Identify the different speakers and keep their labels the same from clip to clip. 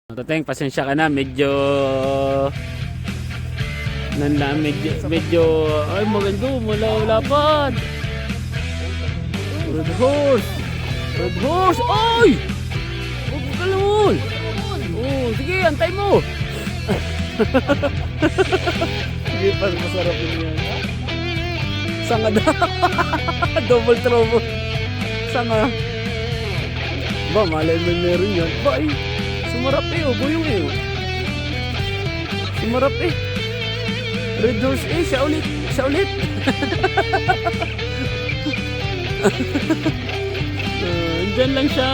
Speaker 1: Toteng, pasensya ka na, medyo ay maganda, malapad. Red horse, ay! Huwag ka naman. Oh, sige, antay mo. Sige pa, masarap yun yan. Sanga daw. Double trouble. Sanga. Ba, malay mo meron yan. Ba, eh. Sumarap eh, oh. Buyong eh, oh. Sumarap eh. Red horse eh, siya ulit. Andyan lang siya.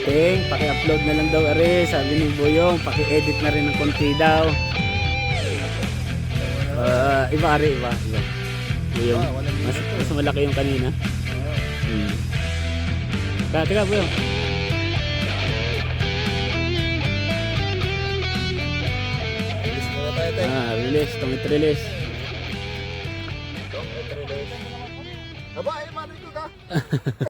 Speaker 1: Teng, paki-upload na lang daw are, sabi ni Boyong, paki-edit na rin ng konti daw. Iba. Boyong, mas malaki yung kanina. Teka, Boyong. Release.
Speaker 2: Aba, mali ko ka.